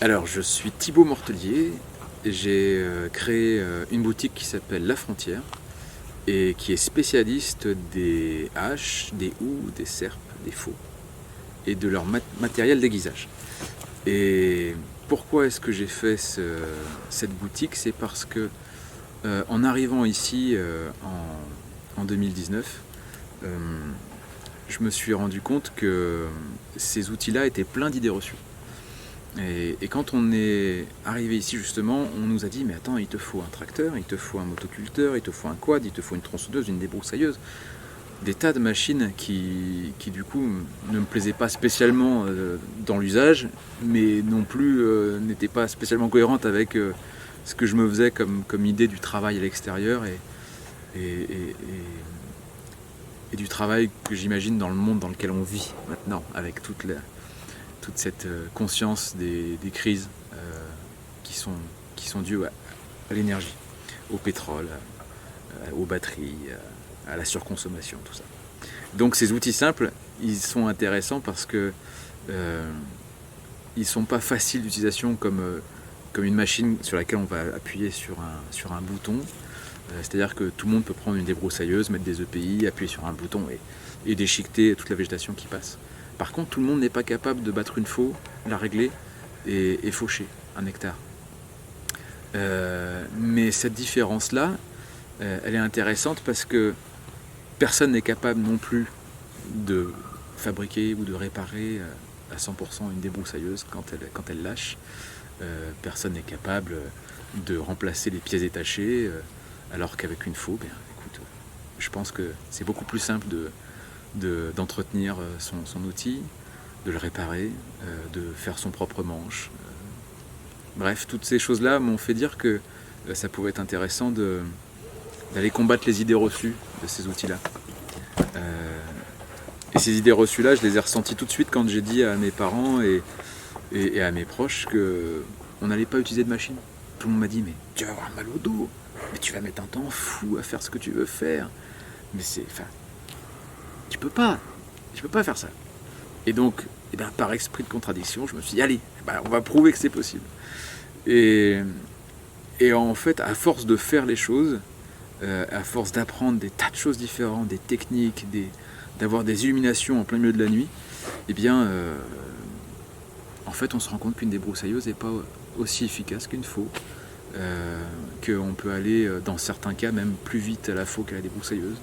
Alors, je suis Thibaut Mortelier, j'ai créé une boutique qui s'appelle La Frontière et qui est spécialiste des haches, des houes, des serpes, des faux et de leur matériel d'aiguisage. Et pourquoi est-ce que j'ai fait cette boutique? C'est parce que en arrivant ici en 2019, je me suis rendu compte que ces outils-là étaient pleins d'idées reçues. Et quand on est arrivé ici justement, on nous a dit mais attends, il te faut un tracteur, il te faut un motoculteur, il te faut un quad, il te faut une tronçonneuse, une débroussailleuse. Des tas de machines qui du coup ne me plaisaient pas spécialement dans l'usage, mais non plus n'étaient pas spécialement cohérentes avec ce que je me faisais comme idée du travail à l'extérieur et, et- et du travail que j'imagine dans le monde dans lequel on vit maintenant, avec toute cette conscience des crises qui sont dues à l'énergie, au pétrole, aux batteries, à la surconsommation, tout ça. Donc ces outils simples, ils sont intéressants parce que ils sont pas faciles d'utilisation comme une machine sur laquelle on va appuyer sur un bouton. C'est-à-dire que tout le monde peut prendre une débroussailleuse, mettre des EPI, appuyer sur un bouton et déchiqueter toute la végétation qui passe. Par contre, tout le monde n'est pas capable de battre une faux, la régler et faucher un hectare. Mais cette différence-là, elle est intéressante parce que personne n'est capable non plus de fabriquer ou de réparer à 100% une débroussailleuse quand elle lâche. Personne n'est capable de remplacer les pièces détachées, alors qu'avec une faux, écoute, je pense que c'est beaucoup plus simple d'entretenir son outil, de le réparer, de faire son propre manche. Bref, toutes ces choses-là m'ont fait dire que ça pouvait être intéressant d'aller combattre les idées reçues de ces outils-là. Et ces idées reçues-là, je les ai ressenties tout de suite quand j'ai dit à mes parents et à mes proches qu'on n'allait pas utiliser de machine. Tout le monde m'a dit, mais tu vas avoir mal au dos, mais tu vas mettre un temps fou à faire ce que tu veux faire. Mais tu peux pas faire ça. Et donc, par esprit de contradiction, je me suis dit, allez, on va prouver que c'est possible. Et en fait, à force de faire les choses, à force d'apprendre des tas de choses différentes, des techniques, d'avoir des illuminations en plein milieu de la nuit, en fait, on se rend compte qu'une débroussailleuse n'est pas aussi efficace qu'une faux, qu'on peut aller, dans certains cas, même plus vite à la faux qu'à la débroussailleuse,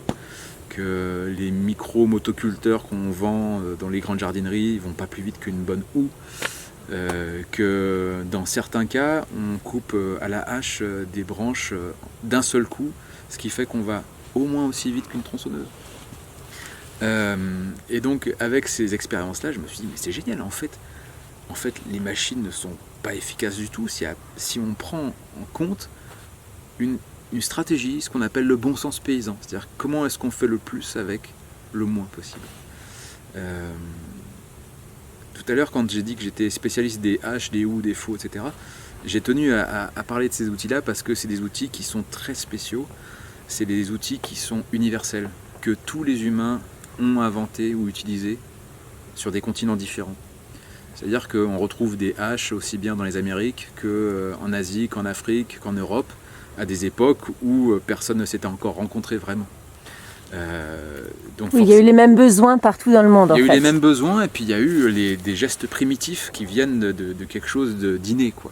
que les micro-motoculteurs qu'on vend dans les grandes jardineries ne vont pas plus vite qu'une bonne houe, que dans certains cas, on coupe à la hache des branches d'un seul coup, ce qui fait qu'on va au moins aussi vite qu'une tronçonneuse. Et donc, avec ces expériences-là, je me suis dit, mais c'est génial, en fait, les machines ne sont pas efficaces du tout si on prend en compte une stratégie, ce qu'on appelle le bon sens paysan. C'est-à-dire comment est-ce qu'on fait le plus avec le moins possible. Tout à l'heure, quand j'ai dit que j'étais spécialiste des haches, des houes, des faux, etc., j'ai tenu à parler de ces outils-là parce que c'est des outils qui sont très spéciaux. C'est des outils qui sont universels, que tous les humains ont inventés ou utilisés sur des continents différents. C'est-à-dire qu'on retrouve des haches aussi bien dans les Amériques qu'en Asie, qu'en Afrique, qu'en Europe, à des époques où personne ne s'était encore rencontré vraiment. Oui, il y a eu les mêmes besoins partout dans le monde. Il y a eu les mêmes besoins et puis il y a eu des gestes primitifs qui viennent de quelque chose d'inné, quoi.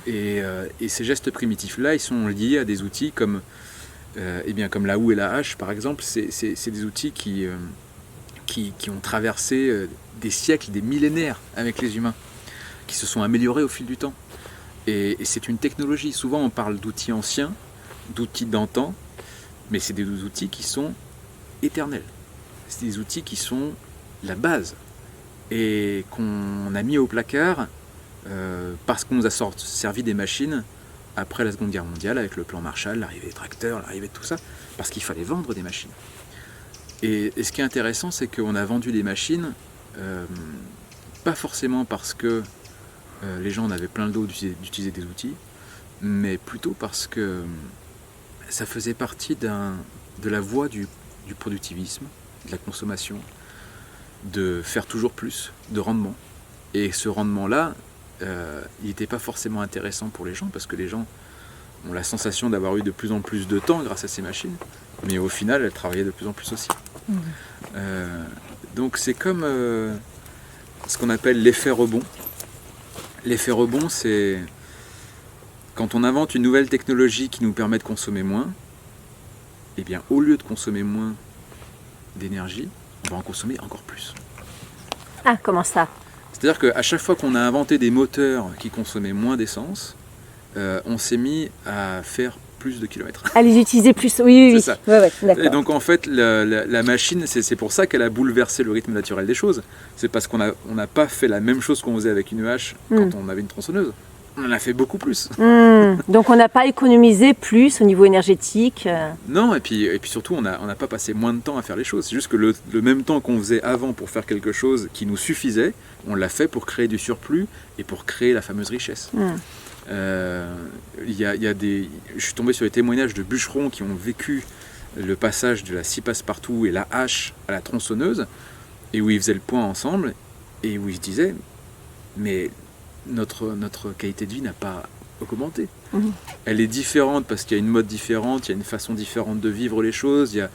Et ces gestes primitifs-là, ils sont liés à des outils comme la houe et la hache, par exemple. C'est des outils qui ont traversé des siècles, des millénaires avec les humains, qui se sont améliorés au fil du temps. Et c'est une technologie. Souvent, on parle d'outils anciens, d'outils d'antan, mais c'est des outils qui sont éternels. C'est des outils qui sont la base et qu'on a mis au placard parce qu'on nous a servi des machines après la Seconde Guerre mondiale avec le plan Marshall, l'arrivée des tracteurs, l'arrivée de tout ça, parce qu'il fallait vendre des machines. Et ce qui est intéressant, c'est qu'on a vendu des machines pas forcément parce que les gens en avaient plein le dos d'utiliser des outils, mais plutôt parce que ça faisait partie de la voie du productivisme, de la consommation, de faire toujours plus de rendement. Et ce rendement-là, il n'était pas forcément intéressant pour les gens, parce que les gens ont la sensation d'avoir eu de plus en plus de temps grâce à ces machines, mais au final, elles travaillaient de plus en plus aussi. Donc c'est comme ce qu'on appelle l'effet rebond. L'effet rebond, c'est quand on invente une nouvelle technologie qui nous permet de consommer moins, eh bien au lieu de consommer moins d'énergie, on va en consommer encore plus. Ah, comment ça? C'est-à-dire qu'à chaque fois qu'on a inventé des moteurs qui consommaient moins d'essence, on s'est mis à faire plus de kilomètres. À les utiliser plus, oui. C'est ça. Ouais, d'accord. Et donc en fait, la machine, c'est pour ça qu'elle a bouleversé le rythme naturel des choses. C'est parce qu'on n'a pas fait la même chose qu'on faisait avec une hache quand on avait une tronçonneuse. On en a fait beaucoup plus. Donc on n'a pas économisé plus au niveau énergétique. Non, et puis surtout, on n'a pas passé moins de temps à faire les choses. C'est juste que le même temps qu'on faisait avant pour faire quelque chose qui nous suffisait, on l'a fait pour créer du surplus et pour créer la fameuse richesse. Je suis tombé sur les témoignages de bûcherons qui ont vécu le passage de la scie passe-partout et la hache à la tronçonneuse, et où ils faisaient le point ensemble, et où ils se disaient mais notre qualité de vie n'a pas augmenté. Elle est différente parce qu'il y a une mode différente, il y a une façon différente de vivre les choses, il y a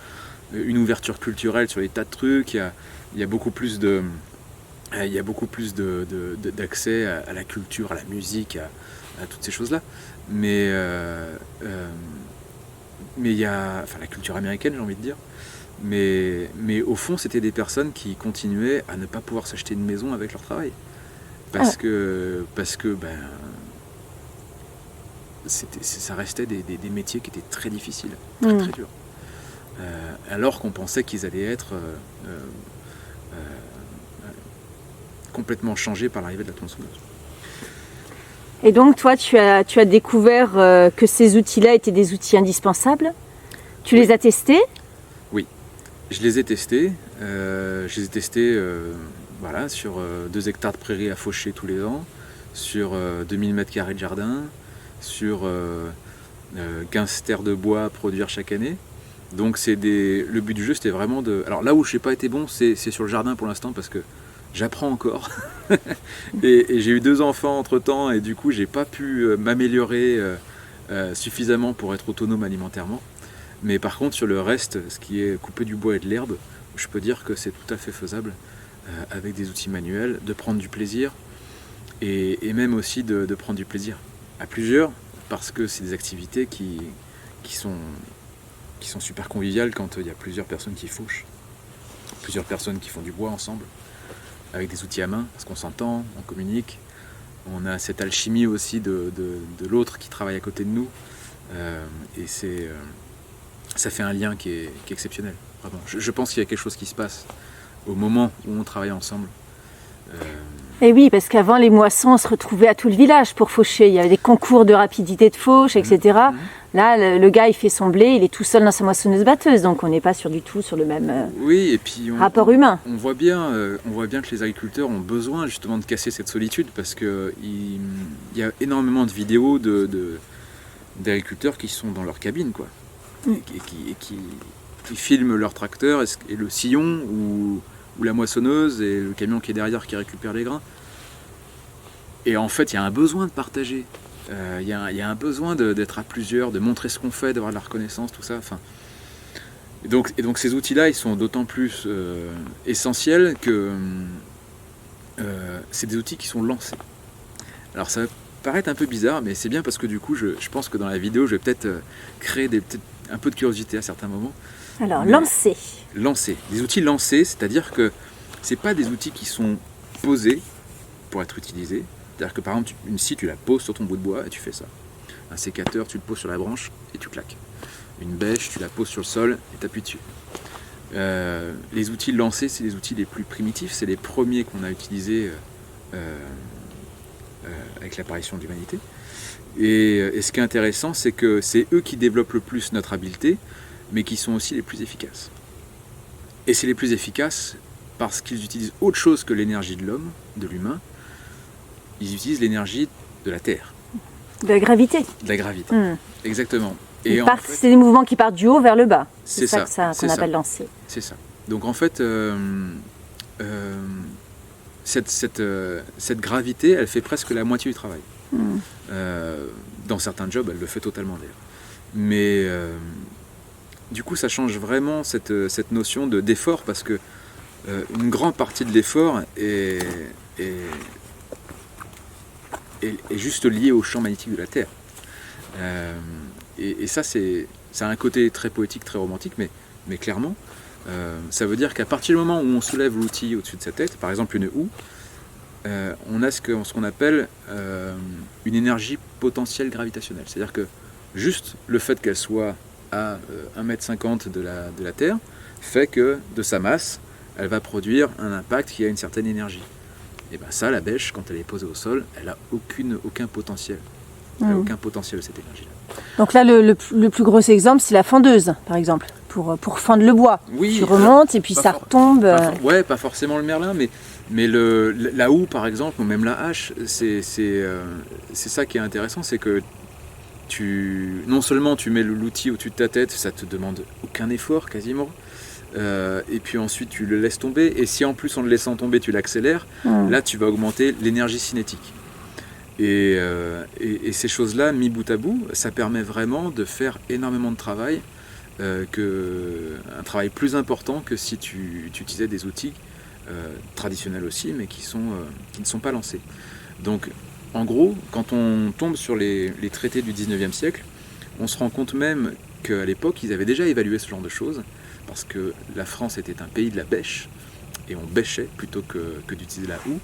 une ouverture culturelle sur les tas de trucs, il y a beaucoup plus d'accès à la culture, à la musique, à toutes ces choses-là. Mais il y a la culture américaine, j'ai envie de dire. Mais au fond, c'était des personnes qui continuaient à ne pas pouvoir s'acheter une maison avec leur travail. Parce que ça restait des métiers qui étaient très difficiles, très très durs. Alors qu'on pensait qu'ils allaient être complètement changés par l'arrivée de la tronçonneuse. Et donc toi, tu as découvert que ces outils-là étaient des outils indispensables. Tu les as testés? Oui, je les ai testés. Sur 2 hectares de prairies à faucher tous les ans, sur 2000 m² de jardin, sur 15 terres de bois à produire chaque année. Donc le but du jeu, c'était vraiment de... Alors là où je n'ai pas été bon, c'est sur le jardin pour l'instant, parce que j'apprends encore. et j'ai eu 2 enfants entre-temps, et du coup, j'ai pas pu m'améliorer suffisamment pour être autonome alimentairement. Mais par contre, sur le reste, ce qui est couper du bois et de l'herbe, je peux dire que c'est tout à fait faisable avec des outils manuels, de prendre du plaisir, et même aussi de prendre du plaisir à plusieurs, parce que c'est des activités qui sont super conviviales quand il y a plusieurs personnes qui fauchent, plusieurs personnes qui font du bois ensemble, avec des outils à main, parce qu'on s'entend, on communique, on a cette alchimie aussi de l'autre qui travaille à côté de nous, et ça fait un lien qui est exceptionnel. Vraiment. Je pense qu'il y a quelque chose qui se passe au moment où on travaille ensemble. Et oui, parce qu'avant les moissons, on se retrouvait à tout le village pour faucher. Il y avait des concours de rapidité de fauche, etc. Là, le gars, il fait son blé, il est tout seul dans sa moissonneuse-batteuse, donc on n'est pas du tout sur le même et puis rapport humain. On voit bien que les agriculteurs ont besoin justement de casser cette solitude, parce qu'il y a énormément de vidéos d'agriculteurs qui sont dans leur cabine, quoi, et qui filment leur tracteur et le sillon ou la moissonneuse et le camion qui est derrière qui récupère les grains. Et en fait, il y a un besoin de partager. Il y a un besoin d'être à plusieurs, de montrer ce qu'on fait, d'avoir de la reconnaissance, tout ça. Enfin, et donc ces outils-là, ils sont d'autant plus essentiels que c'est des outils qui sont lancés. Alors ça va paraître un peu bizarre, mais c'est bien, parce que du coup, je pense que dans la vidéo, je vais peut-être créer un peu de curiosité à certains moments. Alors, lancer. Des outils lancés, c'est-à-dire que c'est pas des outils qui sont posés pour être utilisés. C'est-à-dire que par exemple, une scie, tu la poses sur ton bout de bois et tu fais ça. Un sécateur, tu le poses sur la branche et tu claques. Une bêche, tu la poses sur le sol et tu appuies dessus. Les outils lancés, c'est les outils les plus primitifs, c'est les premiers qu'on a utilisés avec l'apparition de l'humanité. Et ce qui est intéressant, c'est que c'est eux qui développent le plus notre habileté, mais qui sont aussi les plus efficaces. Et c'est les plus efficaces parce qu'ils utilisent autre chose que l'énergie de l'homme, de l'humain. Ils utilisent l'énergie de la Terre. De la gravité. De la gravité, exactement. Et c'est des mouvements qui partent du haut vers le bas. C'est ça qu'on appelle lancer. C'est ça. Donc en fait, cette gravité, elle fait presque la moitié du travail. Dans certains jobs, elle le fait totalement d'ailleurs. Mais du coup, ça change vraiment cette notion d'effort, parce que une grande partie de l'effort est juste liée au champ magnétique de la Terre. Et ça, ça a un côté très poétique, très romantique, mais clairement, ça veut dire qu'à partir du moment où on soulève l'outil au-dessus de sa tête, par exemple une houe, on a ce qu'on appelle une énergie potentielle gravitationnelle. C'est-à-dire que juste le fait qu'elle soit à 1,50 m de la Terre fait que de sa masse, elle va produire un impact qui a une certaine énergie. Et bien ça, la bêche, quand elle est posée au sol, elle n'a aucun potentiel. Elle n'a aucun potentiel de cette énergie-là. Donc là, le plus gros exemple, c'est la fendeuse, par exemple, pour fendre le bois. Oui, tu remontes et puis ça retombe. Pas forcément le merlin, mais la houe, par exemple, ou même la hache, c'est ça qui est intéressant, c'est que non seulement tu mets l'outil au-dessus de ta tête, ça te demande aucun effort quasiment, et puis ensuite tu le laisses tomber, et si en plus en le laissant tomber tu l'accélères, là tu vas augmenter l'énergie cinétique. Et ces choses-là, mis bout à bout, ça permet vraiment de faire énormément de travail, un travail plus important que si tu utilisais des outils traditionnels aussi, mais qui ne sont pas lancés. Donc en gros, quand on tombe sur les traités du 19e siècle, on se rend compte même qu'à l'époque, ils avaient déjà évalué ce genre de choses, parce que la France était un pays de la bêche, et on bêchait plutôt que d'utiliser la houe.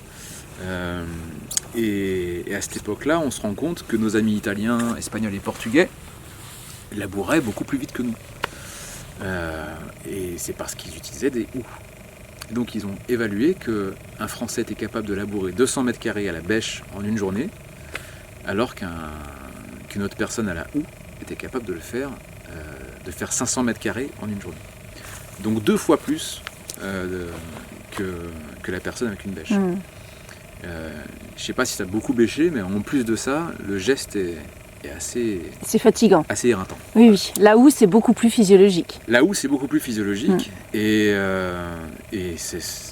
Et à cette époque-là, on se rend compte que nos amis italiens, espagnols et portugais labouraient beaucoup plus vite que nous. Et c'est parce qu'ils utilisaient des houes. Et donc ils ont évalué qu'un Français était capable de labourer 200 mètres carrés à la bêche en une journée, alors qu'une autre personne à la houe était capable de faire 500 mètres carrés en une journée. Donc 2 fois plus que la personne avec une bêche. Je ne sais pas si ça a beaucoup bêché, mais en plus de ça, le geste est assez... C'est fatigant. Assez éreintant. Oui. La houe, c'est beaucoup plus physiologique. La houe, c'est beaucoup plus physiologique. Et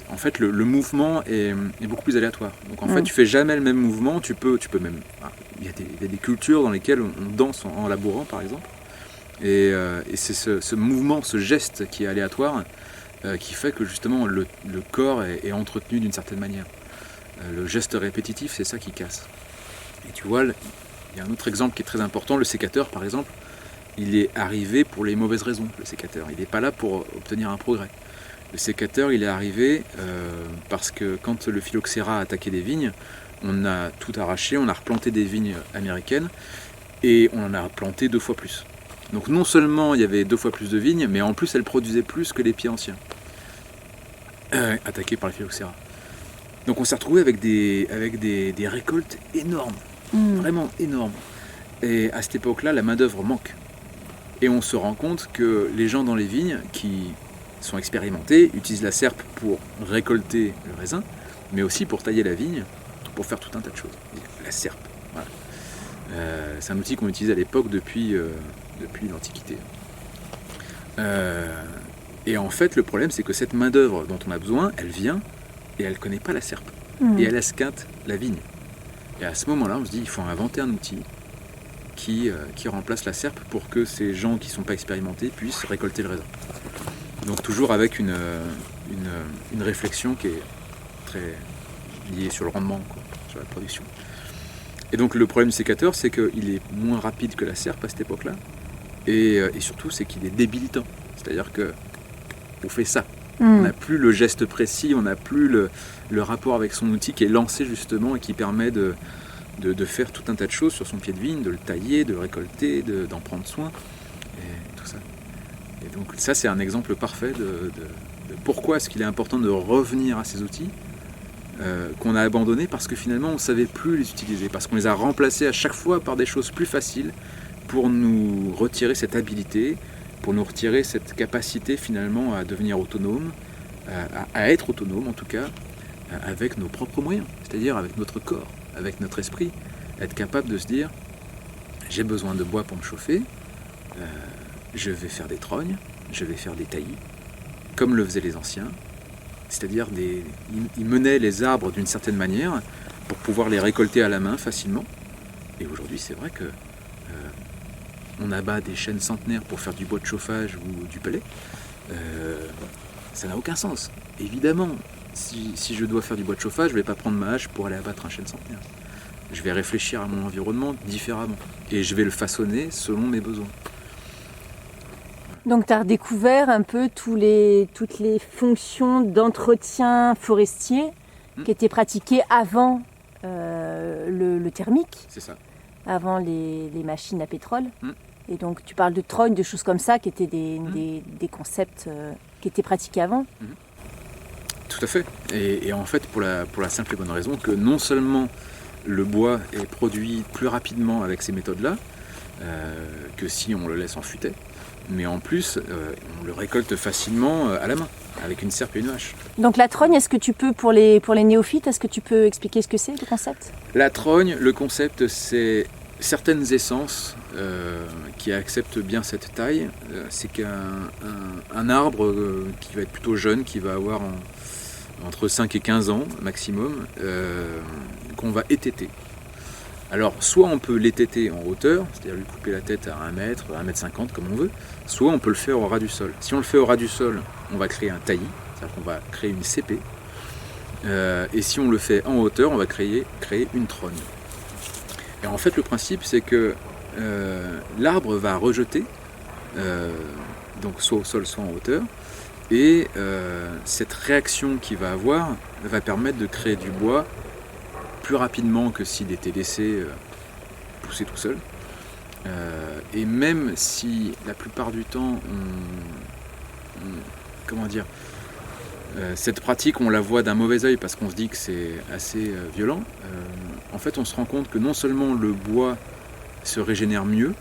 en fait, le mouvement est beaucoup plus aléatoire. Donc en fait, tu fais jamais le même mouvement. Tu peux même... Il y a des cultures dans lesquelles on danse en labourant, par exemple. Et c'est ce mouvement, ce geste qui est aléatoire, qui fait que justement le corps est entretenu d'une certaine manière. Le geste répétitif, c'est ça qui casse. Et tu vois, il y a un autre exemple qui est très important, le sécateur par exemple, il est arrivé pour les mauvaises raisons, le sécateur. Il n'est pas là pour obtenir un progrès. Le sécateur, il est arrivé parce que quand le phylloxéra a attaqué des vignes, on a tout arraché, on a replanté des vignes américaines et on en a planté 2 fois plus. Donc non seulement il y avait 2 fois plus de vignes, mais en plus elles produisaient plus que les pieds anciens, attaqués par le phylloxéra. Donc on s'est retrouvé avec des récoltes énormes, vraiment énormes. Et à cette époque-là, la main-d'œuvre manque. Et on se rend compte que les gens dans les vignes qui sont expérimentés utilisent la serpe pour récolter le raisin, mais aussi pour tailler la vigne, pour faire tout un tas de choses. La serpe, voilà. C'est un outil qu'on utilise à l'époque depuis l'Antiquité. Et en fait, le problème, c'est que cette main-d'œuvre dont on a besoin, elle vient et elle ne connaît pas la serpe. Et elle esquinte la vigne. Et à ce moment-là, on se dit, il faut inventer un outil qui remplace la serpe pour que ces gens qui ne sont pas expérimentés puissent récolter le raisin. Donc toujours avec une réflexion qui est très liée sur le rendement, quoi, sur la production. Et donc le problème du sécateur, c'est qu'il est moins rapide que la serpe à cette époque-là. Et surtout, c'est qu'il est débilitant. C'est-à-dire qu'on fait ça. On n'a plus le geste précis, on n'a plus le rapport avec son outil qui est lancé justement et qui permet de faire tout un tas de choses sur son pied de vigne, de le tailler, de le récolter, d'en prendre soin, et tout ça. Et donc ça, c'est un exemple parfait de pourquoi est-ce qu'il est important de revenir à ces outils qu'on a abandonnés, parce que finalement on ne savait plus les utiliser, parce qu'on les a remplacés à chaque fois par des choses plus faciles pour nous retirer cette habilité, pour nous retirer cette capacité finalement à devenir autonome, à être autonome en tout cas, avec nos propres moyens, c'est-à-dire avec notre corps, avec notre esprit, être capable de se dire j'ai besoin de bois pour me chauffer, je vais faire des trognes, je vais faire des taillis, comme le faisaient les anciens, c'est-à-dire ils menaient les arbres d'une certaine manière pour pouvoir les récolter à la main facilement. Et aujourd'hui, c'est vrai que on abat des chênes centenaires pour faire du bois de chauffage ou du palais. Ça n'a aucun sens. Évidemment, si je dois faire du bois de chauffage, je ne vais pas prendre ma hache pour aller abattre un chêne centenaire. Je vais réfléchir à mon environnement différemment et je vais le façonner selon mes besoins. Donc tu as redécouvert un peu toutes les fonctions d'entretien forestier qui étaient pratiquées avant le thermique, C'est ça. avant les machines à pétrole. Et donc tu parles de trogne, de choses comme ça qui étaient des concepts qui étaient pratiqués avant. Tout à fait. Et en fait, pour la simple et bonne raison que non seulement le bois est produit plus rapidement avec ces méthodes-là que si on le laisse en futaie, mais en plus, on le récolte facilement à la main, avec une serpe et une hache. Donc la trogne, est-ce que tu peux, pour les néophytes, est-ce que tu peux expliquer ce que c'est, le concept ? La trogne, le concept, c'est certaines essences qui acceptent bien cette taille. C'est qu'un arbre qui va être plutôt jeune, qui va avoir entre 5 et 15 ans maximum, qu'on va étêter. Alors, soit on peut l'étêter en hauteur, c'est-à-dire lui couper la tête à 1 mètre, 1 mètre 50 comme on veut, soit on peut le faire au ras du sol. Si on le fait au ras du sol, on va créer un taillis, c'est-à-dire qu'on va créer une cépée. Et si on le fait en hauteur, on va créer une trogne. Et en fait, le principe, c'est que l'arbre va rejeter, donc soit au sol, soit en hauteur, et cette réaction qu'il va avoir va permettre de créer du bois plus rapidement que s'il était laissé pousser tout seul. Et même si la plupart du temps, cette pratique, on la voit d'un mauvais œil parce qu'on se dit que c'est assez violent, en fait, on se rend compte que non seulement le bois se régénère mieux,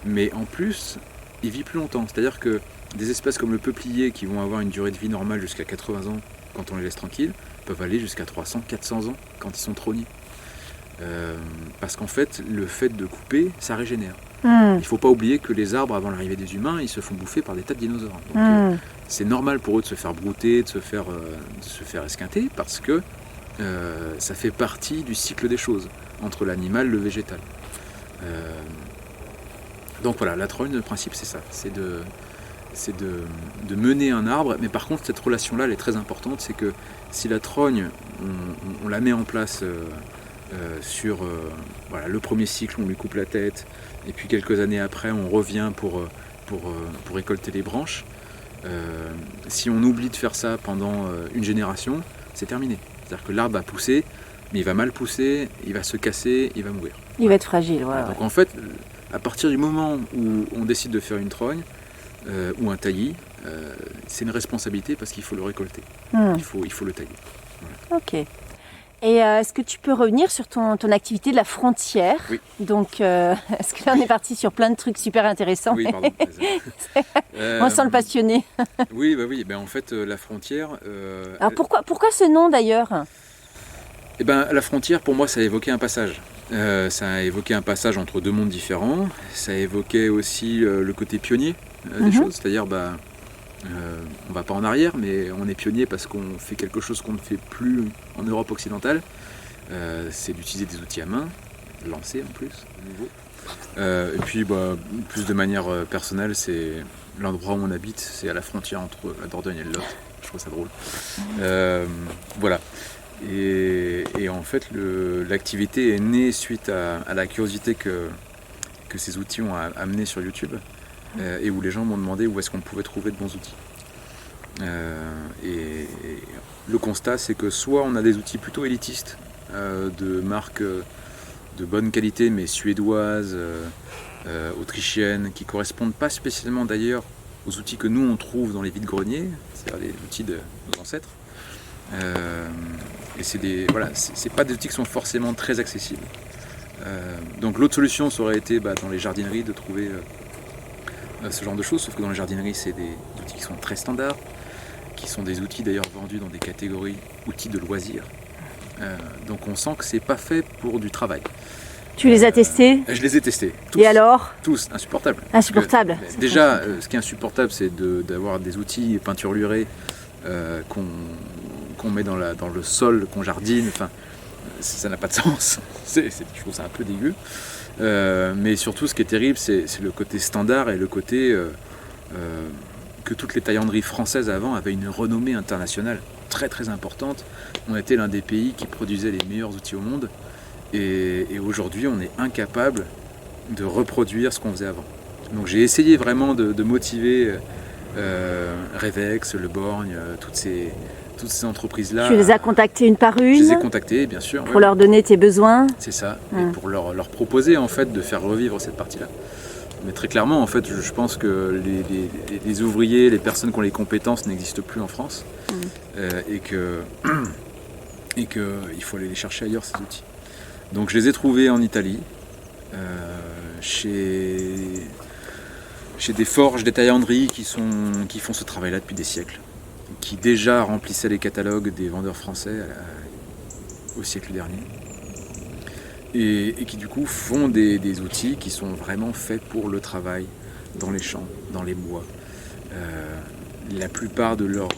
mais en plus, il vit plus longtemps. C'est-à-dire que des espèces comme le peuplier qui vont avoir une durée de vie normale jusqu'à 80 ans quand on les laisse tranquilles, peuvent aller jusqu'à 300, 400 ans quand ils sont trognés. Parce qu'en fait, le fait de couper, ça régénère. Il ne faut pas oublier que les arbres, avant l'arrivée des humains, ils se font bouffer par des tas de dinosaures. Donc c'est normal pour eux de se faire brouter, de se faire esquinter, parce que ça fait partie du cycle des choses, entre l'animal et le végétal. Donc voilà, la trogne, le principe c'est ça, c'est de mener un arbre, mais par contre cette relation-là, elle est très importante, c'est que si la trogne, on la met en place sur le premier cycle, on lui coupe la tête, et puis quelques années après, on revient pour récolter les branches. Si on oublie de faire ça pendant une génération, c'est terminé. C'est-à-dire que l'arbre va pousser, mais il va mal pousser, il va se casser, il va mourir. Il va être fragile, ouais. Donc en fait, à partir du moment où on décide de faire une trogne ou un taillis, c'est une responsabilité parce qu'il faut le récolter. Il faut le tailler. Voilà. Ok. Et est-ce que tu peux revenir sur ton activité de la frontière ? Oui. Donc, est-ce que là on est parti sur plein de trucs super intéressants ? Oui, pardon. On sent le passionné. Oui. En fait, la frontière... Alors pourquoi ce nom d'ailleurs ? La frontière, pour moi, ça évoquait un passage. Ça a évoqué un passage entre deux mondes différents. Ça évoquait aussi le côté pionnier des choses, c'est-à-dire on va pas en arrière, mais on est pionnier parce qu'on fait quelque chose qu'on ne fait plus en Europe occidentale. C'est d'utiliser des outils à main, lancés en plus, nouveau. Et puis, plus de manière personnelle, c'est l'endroit où on habite, c'est à la frontière entre la Dordogne et le Lot. Je trouve ça drôle. Voilà. Et en fait, l'activité est née suite à la curiosité que ces outils ont amené sur YouTube. Et où les gens m'ont demandé où est-ce qu'on pouvait trouver de bons outils. Et le constat, c'est que soit on a des outils plutôt élitistes, de marques de bonne qualité, mais suédoises, autrichiennes, qui ne correspondent pas spécialement d'ailleurs aux outils que nous on trouve dans les vides-greniers, c'est-à-dire les outils de nos ancêtres. Et c'est pas des outils qui sont forcément très accessibles. Donc l'autre solution, ça aurait été dans les jardineries de trouver ce genre de choses, sauf que dans les jardineries, c'est des outils qui sont très standards, qui sont des outils d'ailleurs vendus dans des catégories outils de loisirs. Donc on sent que c'est pas fait pour du travail. Tu les as testés ? Je les ai testés. Tous. Et alors ? Tous, insupportables. Insupportable. Déjà, ce qui est insupportable, c'est d'avoir des outils peinturlurés qu'on qu'on met dans le sol, qu'on jardine. Enfin, ça n'a pas de sens. Je trouve ça un peu dégueu. Mais surtout, ce qui est terrible, c'est le côté standard et le côté que toutes les taillanderies françaises avant avaient une renommée internationale très très importante. On était l'un des pays qui produisait les meilleurs outils au monde. Et aujourd'hui, on est incapable de reproduire ce qu'on faisait avant. Donc j'ai essayé vraiment de motiver Revex, Le Borgne, toutes ces entreprises-là. Tu les as contactées une par une? Je les ai contactées, bien sûr. Pour leur donner tes besoins? C'est ça, et pour leur proposer en fait de faire revivre cette partie-là. Mais très clairement, en fait, je pense que les ouvriers, les personnes qui ont les compétences n'existent plus en France et qu'il faut aller les chercher ailleurs, ces outils. Donc je les ai trouvés en Italie, chez des forges, des taillanderies qui font ce travail-là depuis des siècles, qui déjà remplissaient les catalogues des vendeurs français au siècle dernier. Et qui du coup font des outils qui sont vraiment faits pour le travail dans les champs, dans les bois. La plupart de leurs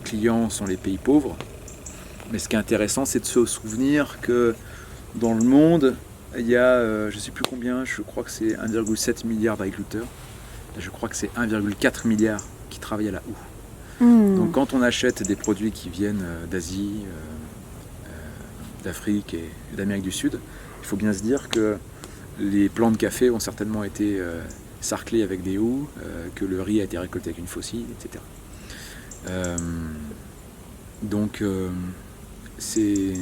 clients sont les pays pauvres. Mais ce qui est intéressant, c'est de se souvenir que dans le monde, il y a, je ne sais plus combien, je crois que c'est 1,7 milliard d'agriculteurs. Je crois que c'est 1,4 milliard qui travaillent à la houe. Donc quand on achète des produits qui viennent d'Asie, d'Afrique et d'Amérique du Sud, il faut bien se dire que les plants de café ont certainement été sarclés avec des houes, que le riz a été récolté avec une faucille, etc. Donc c'est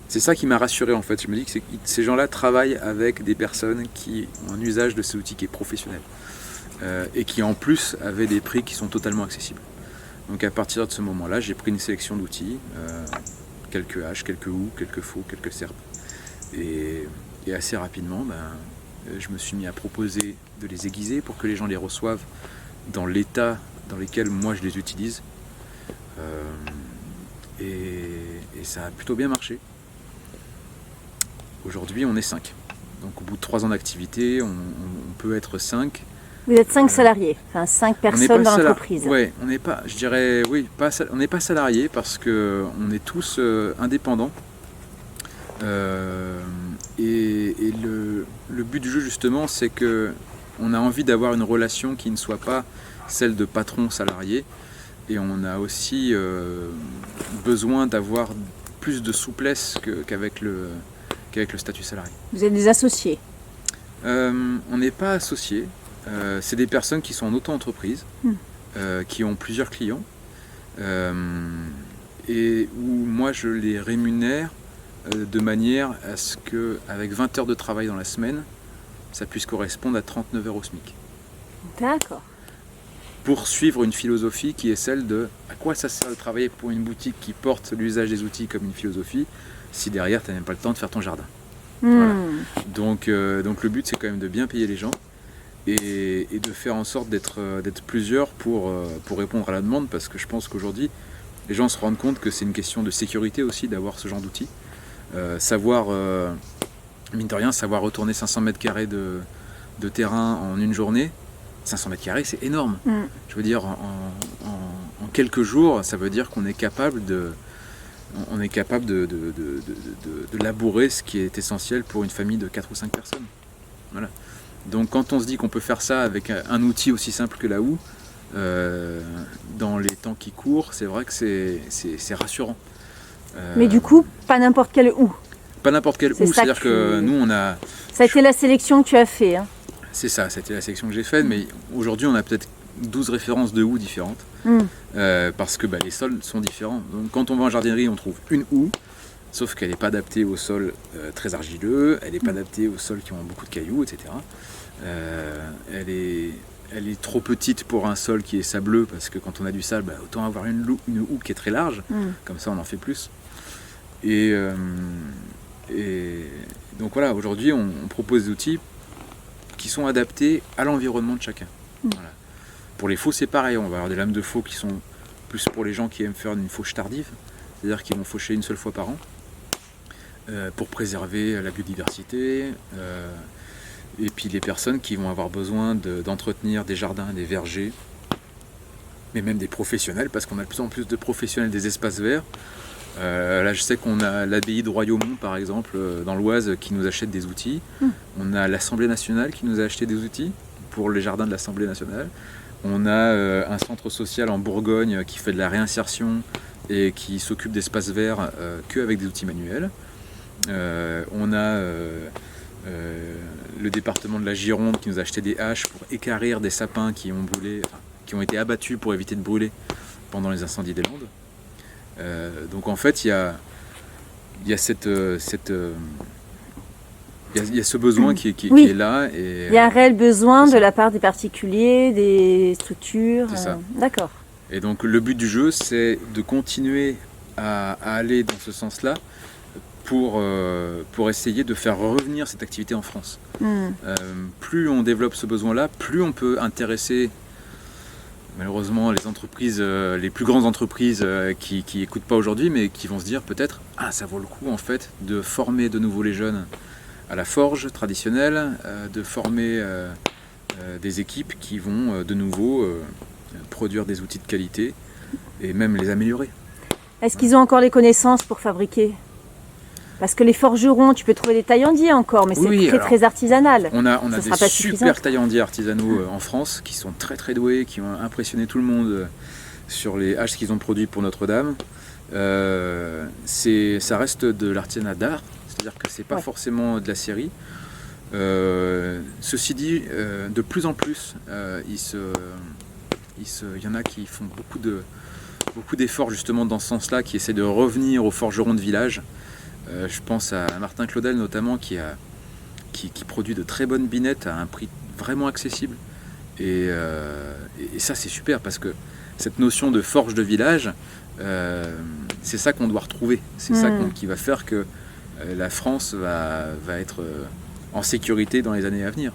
ça qui m'a rassuré en fait. Je me dis que ces gens-là travaillent avec des personnes qui ont un usage de ces outils qui est professionnel et qui en plus avaient des prix qui sont totalement accessibles. Donc à partir de ce moment-là, j'ai pris une sélection d'outils, quelques haches, quelques houes, quelques faux, quelques serpes. Et assez rapidement, je me suis mis à proposer de les aiguiser pour que les gens les reçoivent dans l'état dans lequel moi je les utilise. Et ça a plutôt bien marché. Aujourd'hui, on est 5. Donc au bout de 3 ans d'activité, on peut être 5. Vous êtes 5 salariés, enfin 5 personnes dans l'entreprise. Oui, on n'est pas, je dirais, on n'est pas salariés parce qu'on est tous indépendants. Et le but du jeu, justement, c'est qu'on a envie d'avoir une relation qui ne soit pas celle de patron-salarié. Et on a aussi besoin d'avoir plus de souplesse qu'avec le statut salarié. Vous êtes des associés? On n'est pas associés. C'est des personnes qui sont en auto-entreprise, qui ont plusieurs clients, et où moi je les rémunère de manière à ce qu'avec 20 heures de travail dans la semaine, ça puisse correspondre à 39 € au SMIC. D'accord. Pour suivre une philosophie qui est celle de à quoi ça sert de travailler pour une boutique qui porte l'usage des outils comme une philosophie si derrière tu n'as même pas le temps de faire ton jardin. Voilà. Donc le but c'est quand même de bien payer les gens et de faire en sorte d'être plusieurs pour répondre à la demande, parce que je pense qu'aujourd'hui les gens se rendent compte que c'est une question de sécurité aussi d'avoir ce genre d'outils. Mine de rien, savoir retourner 500 mètres carrés de terrain en une journée, 500 mètres carrés, c'est énorme. Je veux dire, en quelques jours, ça veut dire qu'on est capable de labourer ce qui est essentiel pour une famille de 4 ou 5 personnes. Voilà. Donc quand on se dit qu'on peut faire ça avec un outil aussi simple que la houe, dans les temps qui courent, c'est vrai que c'est rassurant. Mais du coup, pas n'importe quelle houe. Pas n'importe quelle houe, c'est-à-dire que nous on a... Ça a été la sélection que tu as fait. Hein. C'est ça, c'était la sélection que j'ai faite, mais aujourd'hui on a peut-être 12 références de houes différentes, parce que les sols sont différents. Donc quand on va en jardinerie, on trouve une houe, sauf qu'elle n'est pas adaptée au sol très argileux, elle n'est pas adaptée aux sols qui ont beaucoup de cailloux, etc. Elle est trop petite pour un sol qui est sableux, parce que quand on a du sable, autant avoir une houe qui est très large, comme ça on en fait plus. Et donc voilà, aujourd'hui on propose des outils qui sont adaptés à l'environnement de chacun. Voilà. Pour les faux, c'est pareil, on va avoir des lames de faux qui sont plus pour les gens qui aiment faire une fauche tardive, c'est-à-dire qu'ils vont faucher une seule fois par an, pour préserver la biodiversité, et puis les personnes qui vont avoir besoin d'entretenir des jardins, des vergers, mais même des professionnels, parce qu'on a de plus en plus de professionnels des espaces verts. Là, je sais qu'on a l'abbaye de Royaumont, par exemple, dans l'Oise, qui nous achète des outils. On a l'Assemblée nationale qui nous a acheté des outils pour les jardins de l'Assemblée nationale. On a un centre social en Bourgogne qui fait de la réinsertion et qui s'occupe d'espaces verts qu'avec des outils manuels. On a le département de la Gironde qui nous a acheté des haches pour équarrir des sapins qui ont brûlé, qui ont été abattus pour éviter de brûler pendant les incendies des Landes. Donc en fait, il y a ce besoin qui est là. Il y a un réel besoin de la part des particuliers, des structures. C'est ça. D'accord. Et donc le but du jeu, c'est de continuer à aller dans ce sens-là pour essayer de faire revenir cette activité en France. Plus on développe ce besoin-là, plus on peut intéresser malheureusement les entreprises, les plus grandes entreprises qui n'écoutent pas aujourd'hui, mais qui vont se dire peut-être « Ah, ça vaut le coup en fait de former de nouveau les jeunes à la forge traditionnelle, de former des équipes qui vont de nouveau produire des outils de qualité et même les améliorer. » Est-ce qu'ils ont encore les connaissances pour fabriquer ? Parce que les forgerons, tu peux trouver des taillandiers encore, mais c'est très artisanal. On a des super taillandiers artisanaux en France qui sont très très doués, qui ont impressionné tout le monde sur les haches qu'ils ont produites pour Notre-Dame. Ça reste de l'artisanat d'art, c'est-à-dire que c'est pas forcément de la série. Ceci dit, de plus en plus, il y en a qui font beaucoup d'efforts justement dans ce sens-là, qui essaient de revenir aux forgerons de village. Je pense à Martin Claudel notamment qui produit de très bonnes binettes à un prix vraiment accessible. Et ça c'est super parce que cette notion de forge de village, c'est ça qu'on doit retrouver. C'est ça qui va faire que la France va être en sécurité dans les années à venir.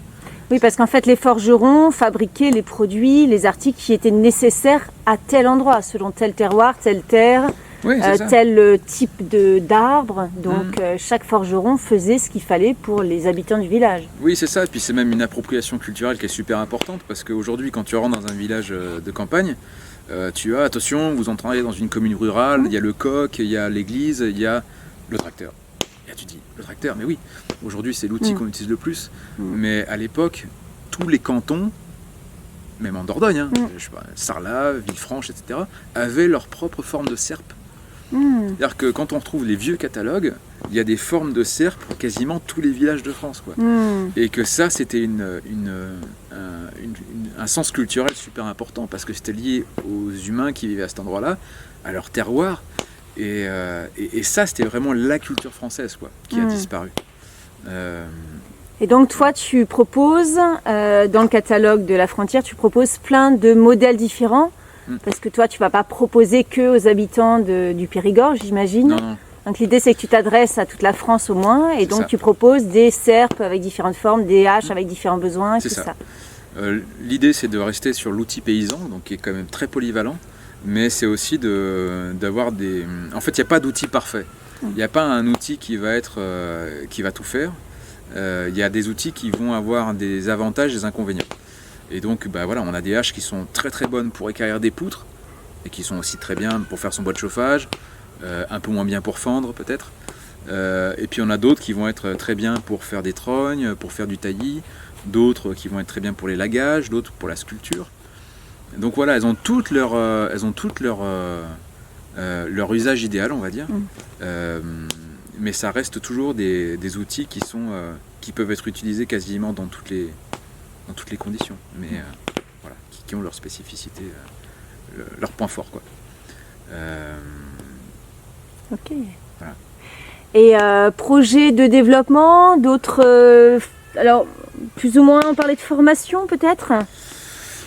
Oui, parce qu'en fait les forgerons fabriquaient les produits, les articles qui étaient nécessaires à tel endroit, selon tel terroir, telle terre. Oui, tel type d'arbre. Donc chaque forgeron faisait ce qu'il fallait pour les habitants du village. Oui, c'est ça. Et puis c'est même une appropriation culturelle qui est super importante parce qu'aujourd'hui, quand tu rentres dans un village de campagne, tu as, attention, vous entrez dans une commune rurale, il y a le coq, il y a l'église, il y a le tracteur. Et là, tu dis, le tracteur, mais oui, aujourd'hui c'est l'outil qu'on utilise le plus. Mais à l'époque, tous les cantons, même en Dordogne, je sais pas, Sarlat, Villefranche, etc., avaient leur propre forme de serpe. C'est-à-dire que quand on retrouve les vieux catalogues, il y a des formes de serpe pour quasiment tous les villages de France, quoi. Et que ça, c'était un sens culturel super important parce que c'était lié aux humains qui vivaient à cet endroit-là, à leur terroir. Et ça, c'était vraiment la culture française, quoi, qui a disparu. Et donc toi, tu proposes, dans le catalogue de La Frontière, tu proposes plein de modèles différents. Parce que toi, tu ne vas pas proposer que aux habitants du Périgord, j'imagine. Non. Donc l'idée, c'est que tu t'adresses à toute la France au moins, et donc tu proposes des serpes avec différentes formes, des haches avec différents besoins, c'est tout ça. L'idée, c'est de rester sur l'outil paysan, donc qui est quand même très polyvalent, mais c'est aussi d'avoir des... En fait, il n'y a pas d'outil parfait. Il n'y a pas un outil qui va tout faire. Il y a des outils qui vont avoir des avantages et des inconvénients. Et donc, on a des haches qui sont très très bonnes pour équarrir des poutres et qui sont aussi très bien pour faire son bois de chauffage, un peu moins bien pour fendre peut-être. Et puis on a d'autres qui vont être très bien pour faire des trognes, pour faire du taillis, d'autres qui vont être très bien pour les lagages, d'autres pour la sculpture. Donc voilà, elles ont toutes leur usage idéal, on va dire. Mais ça reste toujours des outils qui peuvent être utilisés quasiment dans toutes les conditions, mais qui ont leur spécificité, leur point fort, quoi. Ok. Voilà. Et projet de développement, d'autres... alors, plus ou moins, on parlait de formation, peut-être ?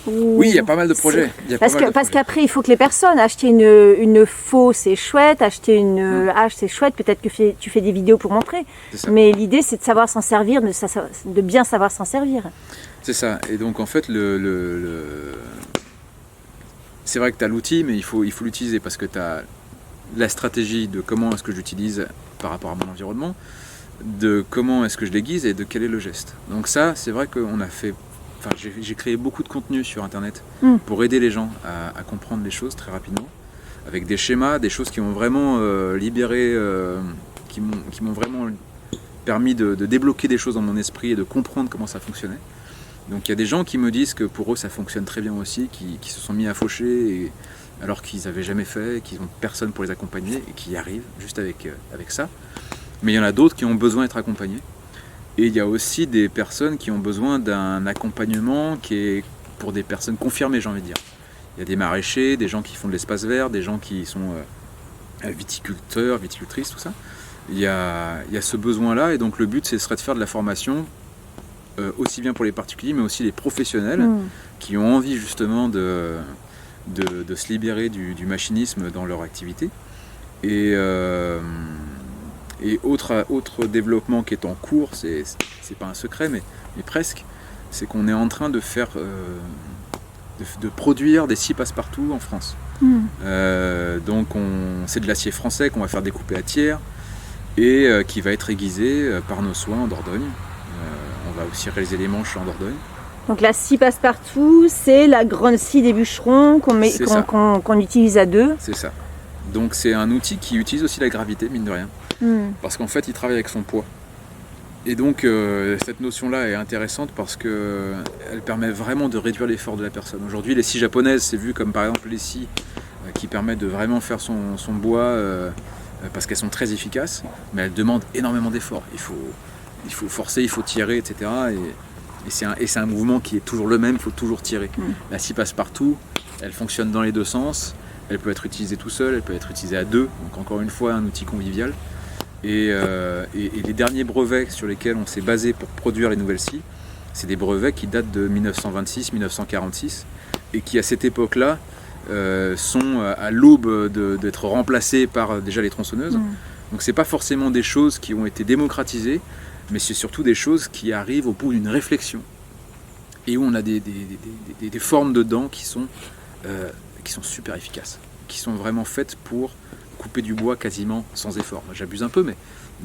Oui, il y a pas mal de projets. Parce qu'après, il faut que les personnes acheter une faux, c'est chouette, acheter une hache, c'est chouette. Peut-être que tu fais des vidéos pour montrer. Mais l'idée, c'est de savoir s'en servir, de bien savoir s'en servir. C'est ça. Et donc, en fait, c'est vrai que tu as l'outil, mais il faut l'utiliser parce que tu as la stratégie de comment est-ce que je l'utilise par rapport à mon environnement, de comment est-ce que je l'aiguise et de quel est le geste. Donc ça, c'est vrai qu'on a fait j'ai créé beaucoup de contenu sur Internet pour aider les gens à comprendre les choses très rapidement, avec des schémas, des choses qui m'ont vraiment libéré, qui m'ont vraiment permis de débloquer des choses dans mon esprit et de comprendre comment ça fonctionnait. Donc il y a des gens qui me disent que pour eux ça fonctionne très bien aussi, qui se sont mis à faucher alors qu'ils n'avaient jamais fait, qu'ils n'ont personne pour les accompagner et qui y arrivent juste avec ça. Mais il y en a d'autres qui ont besoin d'être accompagnés. Et il y a aussi des personnes qui ont besoin d'un accompagnement qui est pour des personnes confirmées, j'ai envie de dire. Il y a des maraîchers, des gens qui font de l'espace vert, des gens qui sont viticulteurs, viticultrices, tout ça. Il y a ce besoin-là, et donc le but, ce serait de faire de la formation aussi bien pour les particuliers, mais aussi les professionnels qui ont envie justement de se libérer du machinisme dans leur activité. Et autre développement qui est en cours, c'est pas un secret, mais presque, c'est qu'on est en train de faire, de produire des scies passe-partout en France. Donc c'est de l'acier français qu'on va faire découper à tiers et qui va être aiguisé par nos soins en Dordogne. On va aussi réaliser les manches en Dordogne. Donc la scie passe-partout, c'est la grande scie des bûcherons qu'on utilise à deux. C'est ça. Donc c'est un outil qui utilise aussi la gravité, mine de rien. Parce qu'en fait, il travaille avec son poids. Et donc cette notion-là est intéressante parce qu'elle permet vraiment de réduire l'effort de la personne. Aujourd'hui, les scies japonaises, c'est vu comme par exemple les scies qui permettent de vraiment faire son bois parce qu'elles sont très efficaces, mais elles demandent énormément d'efforts. Il faut forcer, il faut tirer, etc. Et c'est un mouvement qui est toujours le même, il faut toujours tirer. La scie passe-partout, elle fonctionne dans les deux sens, elle peut être utilisée tout seul, elle peut être utilisée à deux, donc encore une fois un outil convivial. Et les derniers brevets sur lesquels on s'est basé pour produire les nouvelles scies, c'est des brevets qui datent de 1926-1946 et qui à cette époque-là sont à l'aube d'être remplacés par déjà les tronçonneuses. Donc c'est pas forcément des choses qui ont été démocratisées, mais c'est surtout des choses qui arrivent au bout d'une réflexion et où on a des formes de dents qui sont super efficaces, qui sont vraiment faites pour couper du bois quasiment sans effort. J'abuse un peu,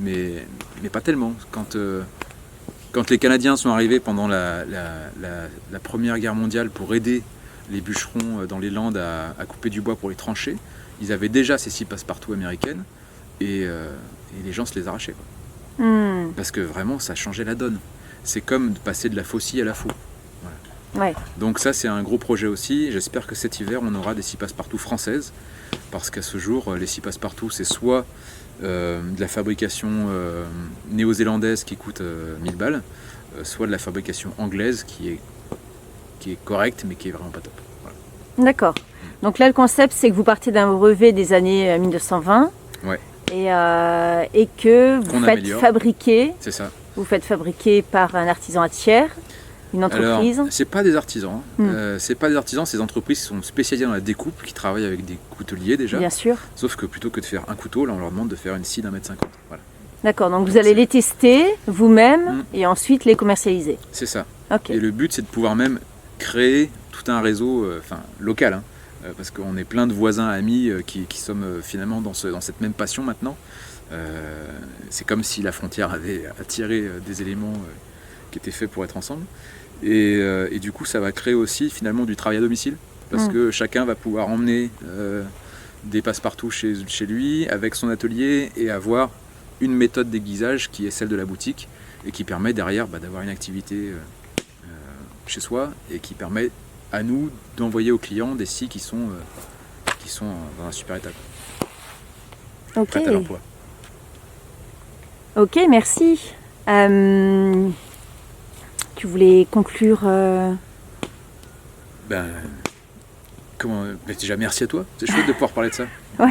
mais pas tellement. Quand les Canadiens sont arrivés pendant la Première Guerre mondiale pour aider les bûcherons dans les Landes à couper du bois pour les trancher, ils avaient déjà ces scies passe-partout américaines et les gens se les arrachaient, quoi. Parce que vraiment ça changeait la donne. C'est comme de passer de la faux scie à la faux. Voilà. Ouais. Donc ça c'est un gros projet aussi. J'espère que cet hiver on aura des scies passe-partout françaises, parce qu'à ce jour les scies passe-partout c'est soit de la fabrication néo-zélandaise qui coûte 1000 balles, soit de la fabrication anglaise qui est correcte mais qui est vraiment pas top. Voilà. D'accord. Donc là le concept c'est que vous partez d'un brevet des années 1920. Ouais. Et que vous faites fabriquer. C'est ça. Vous faites fabriquer par un artisan à tiers, une entreprise. Alors, c'est pas des artisans. C'est pas des artisans. Ces entreprises sont spécialisées dans la découpe, qui travaillent avec des couteliers déjà. Bien sûr. Sauf que plutôt que de faire un couteau, là on leur demande de faire une scie d'1,50 m. Voilà. D'accord. Donc vous allez les tester vous-même et ensuite les commercialiser. C'est ça. Okay. Et le but c'est de pouvoir même créer tout un réseau, local. Parce qu'on est plein de voisins, amis qui sommes finalement dans cette même passion maintenant. C'est comme si la frontière avait attiré des éléments qui étaient faits pour être ensemble. Et du coup, ça va créer aussi finalement du travail à domicile. Parce que chacun va pouvoir emmener des passe-partout chez lui avec son atelier et avoir une méthode d'aiguisage qui est celle de la boutique et qui permet derrière d'avoir une activité chez soi et qui permet à nous d'envoyer aux clients des scies qui sont dans un super état. Prêtes à l'emploi. Ok, merci. Tu voulais conclure Déjà merci à toi, c'est chouette de pouvoir parler de ça. Ouais,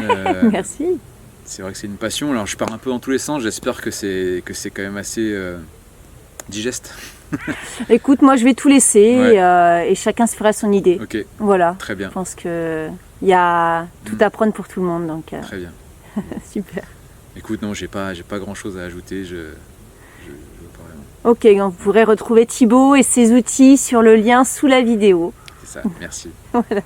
merci. C'est vrai que c'est une passion, alors je pars un peu dans tous les sens, j'espère que c'est quand même assez digeste. Écoute, moi je vais tout laisser et chacun se fera son idée. Ok. Voilà. Très bien. Je pense qu'il y a tout à prendre pour tout le monde. Donc, Très bien. Super. Écoute, non, j'ai pas grand chose à ajouter. Je pas vraiment. Ok, donc vous pourrez retrouver Thibaut et ses outils sur le lien sous la vidéo. C'est ça, merci. Voilà.